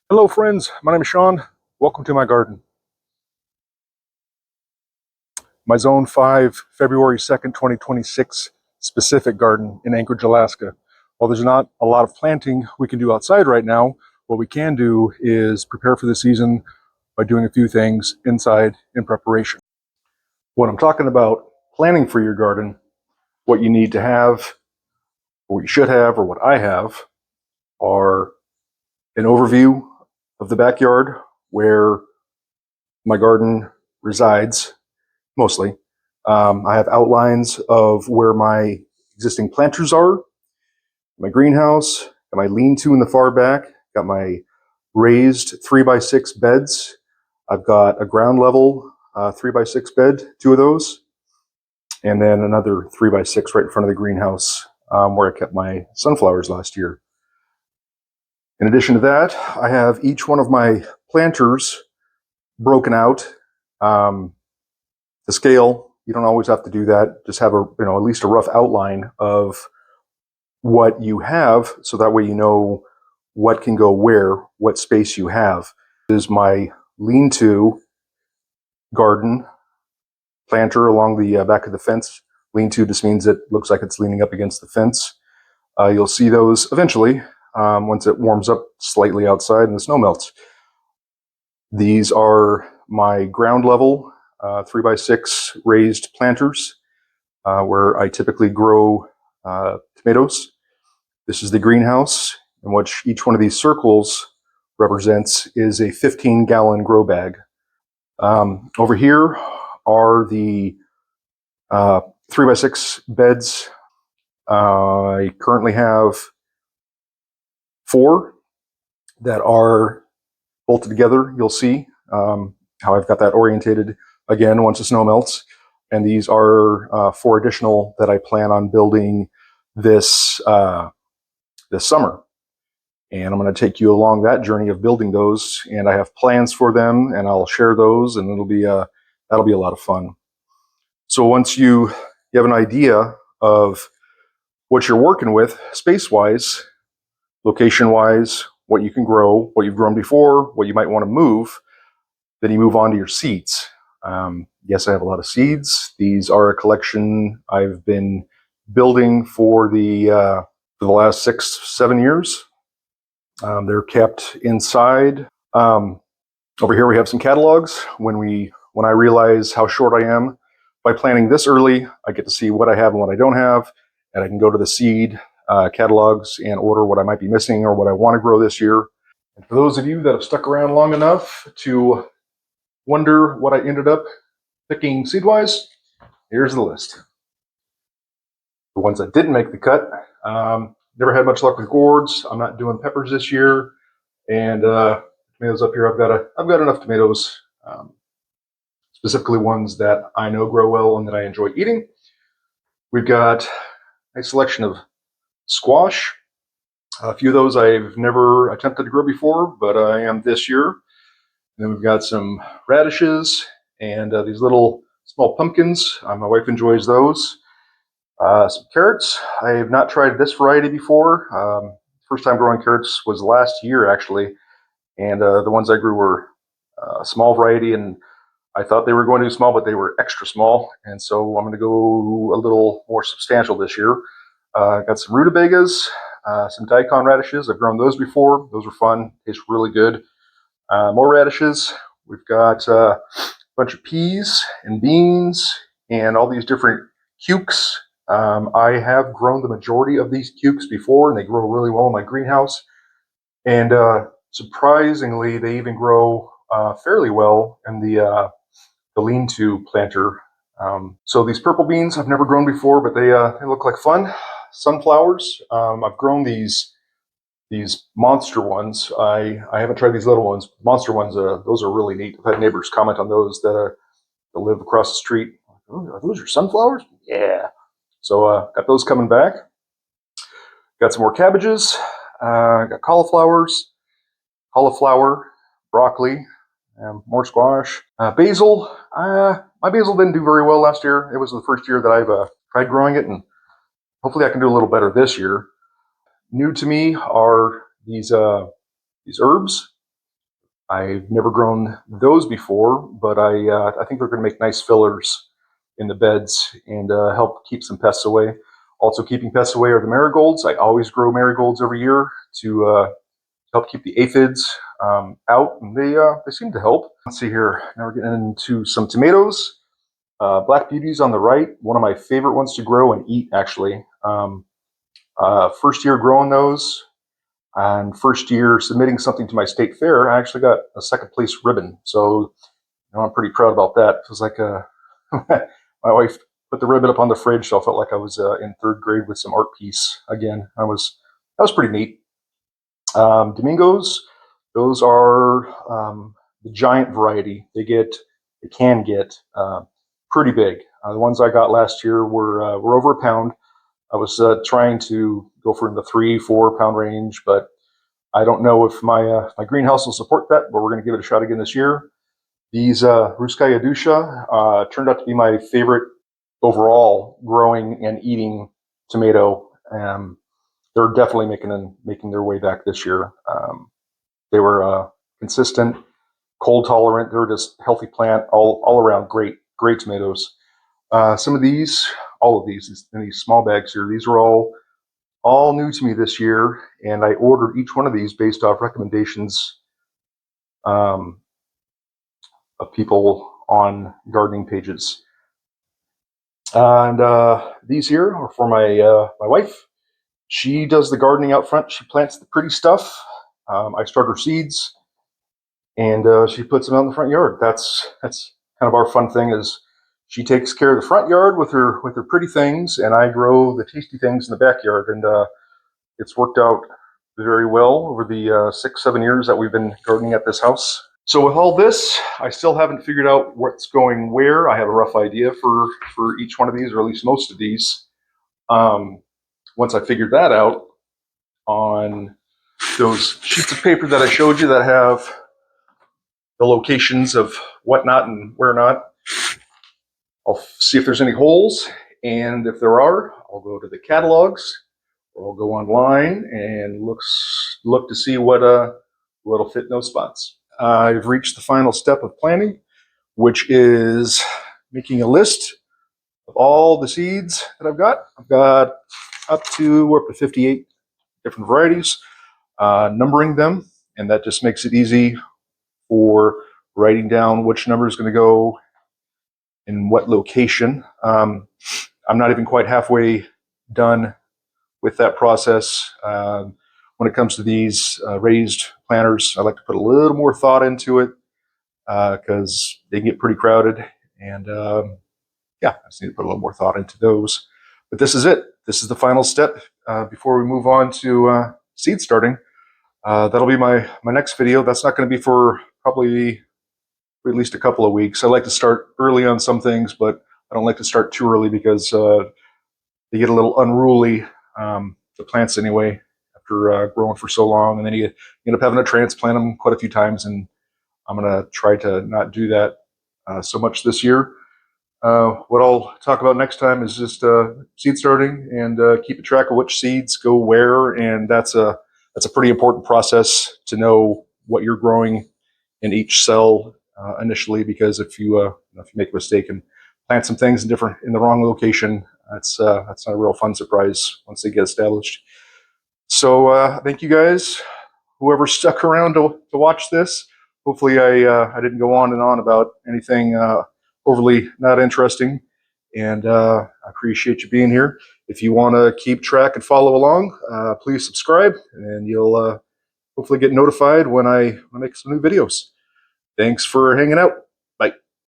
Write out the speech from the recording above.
Hello friends, my name is Sean. Welcome to my garden. My Zone 5, February 2nd, 2026 specific garden in Anchorage, Alaska. While there's not a lot of planting we can do outside right now, what we can do is prepare for the season by doing a few things inside in preparation. When I'm talking about planning for your garden, what you need to have, or what you should have, or what I have, are an overview of the backyard where my garden resides mostly. I have outlines of where my existing planters are, my greenhouse, got my lean-to in the far back, got my raised 3x6 beds. I've got a ground level 3x6 bed, two of those, and then another 3x6 right in front of the greenhouse where I kept my sunflowers last year. In addition to that, I have each one of my planters broken out to scale. You don't always have to do that. Just have at least a rough outline of what you have, so that way you know what can go where, what space you have. This is my lean-to garden planter along the back of the fence. Lean-to just means it looks like it's leaning up against the fence. You'll see those eventually once it warms up slightly outside and the snow melts. These are my ground level 3x6 raised planters where I typically grow tomatoes. This is the greenhouse, in which each one of these circles represents is a 15-gallon grow bag. Over here are the 3x6 beds. I currently have 4 that are bolted together. You'll see how I've got that orientated again once the snow melts. And these are 4 additional that I plan on building this summer. And I'm going to take you along that journey of building those. And I have plans for them, and I'll share those, and that'll be a lot of fun. So once you have an idea of what you're working with, space-wise, location-wise, what you can grow, what you've grown before, what you might want to move, then you move on to your seeds. Yes, I have a lot of seeds. These are a collection I've been building for the last 6-7 years. They're kept inside. Over here we have some catalogs. When I realize how short I am, by planning this early, I get to see what I have and what I don't have, and I can go to the seed catalogs and order what I might be missing or what I want to grow this year. And for those of you that have stuck around long enough to wonder what I ended up picking seed-wise, here's the list. The ones that didn't make the cut, never had much luck with gourds. I'm not doing peppers this year, and tomatoes up here. I've got enough tomatoes, specifically ones that I know grow well and that I enjoy eating. We've got a selection of squash. A few of those I've never attempted to grow before, but I am this year. And then we've got some radishes and these little small pumpkins. My wife enjoys those. Some carrots. I have not tried this variety before. First time growing carrots was last year, actually. And the ones I grew were a small variety, and I thought they were going to be small, but they were extra small. And so I'm going to go a little more substantial this year. Got some rutabagas, some daikon radishes. I've grown those before. Those were fun. Taste really good. More radishes. We've got a bunch of peas and beans and all these different cukes. I have grown the majority of these cukes before, and they grow really well in my greenhouse. And surprisingly, they even grow fairly well in the lean-to planter. So these purple beans I've never grown before, but they look like fun. Sunflowers. I've grown these monster ones. I haven't tried these little ones. Monster ones, those are really neat. I've had neighbors comment on those that live across the street. Oh, are those your sunflowers? Yeah. So got those coming back. Got some more cabbages. Got cauliflower, broccoli, more squash. Basil. My basil didn't do very well last year. It was the first year that I've tried growing it, and hopefully I can do a little better this year. New to me are these herbs. I've never grown those before, but I think they're going to make nice fillers in the beds and help keep some pests away. Also, keeping pests away are the marigolds. I always grow marigolds every year to help keep the aphids out, and they seem to help. Let's see here. Now we're getting into some tomatoes. Black beauties on the right. One of my favorite ones to grow and eat, actually. First year growing those, and first year submitting something to my state fair, I actually got a second place ribbon. So I'm pretty proud about that. It was like my wife put the ribbon up on the fridge, so I felt like I was in third grade with some art piece again. That was pretty neat. Domingos, those are the giant variety. They can get pretty big. The ones I got last year were over a pound. I was trying to go for in the 3-4 pound range, but I don't know if my greenhouse will support that, but we're going to give it a shot again this year. These Ruskaya Dusha turned out to be my favorite overall growing and eating tomato. They're definitely making their way back this year. They were consistent, cold tolerant. They're just healthy plant, all around great tomatoes. Some of these, all of these in these small bags here, these are all new to me this year, and I ordered each one of these based off recommendations of people on gardening pages. And these here are for my wife. She does the gardening out front. She plants the pretty stuff. I start her seeds, and she puts them out in the front yard. That's kind of our fun thing. Is she takes care of the front yard with her pretty things, and I grow the tasty things in the backyard. And it's worked out very well over the 6-7 years that we've been gardening at this house. So with all this, I still haven't figured out what's going where. I have a rough idea for each one of these, or at least most of these. Once I figured that out, on those sheets of paper that I showed you that have the locations of whatnot and where not, I'll see if there's any holes, and if there are, I'll go to the catalogs, or I'll go online and look to see what'll fit in those spots. I've reached the final step of planting, which is making a list of all the seeds that I've got. I've got up to 58 different varieties, numbering them, and that just makes it easy for writing down which number is going to go in what location. I'm not even quite halfway done with that process. When it comes to these raised planters, I like to put a little more thought into it because they get pretty crowded, and yeah, I just need to put a little more thought into those. But this is it. This is the final step before we move on to seed starting. That'll be my next video. That's not going to be for probably at least a couple of weeks. I like to start early on some things, but I don't like to start too early because they get a little unruly, the plants anyway, after growing for so long. And then you end up having to transplant them quite a few times, and I'm going to try to not do that so much this year. What I'll talk about next time is just seed starting and keeping track of which seeds go where, and that's a pretty important process to know what you're growing in each cell initially, because if you make a mistake and plant some things in the wrong location, that's not a real fun surprise once they get established. So thank you guys, whoever stuck around to watch this. Hopefully I didn't go on and on about anything overly not interesting, and I appreciate you being here. If you want to keep track and follow along, please subscribe, and you'll hopefully get notified when I make some new videos. Thanks for hanging out.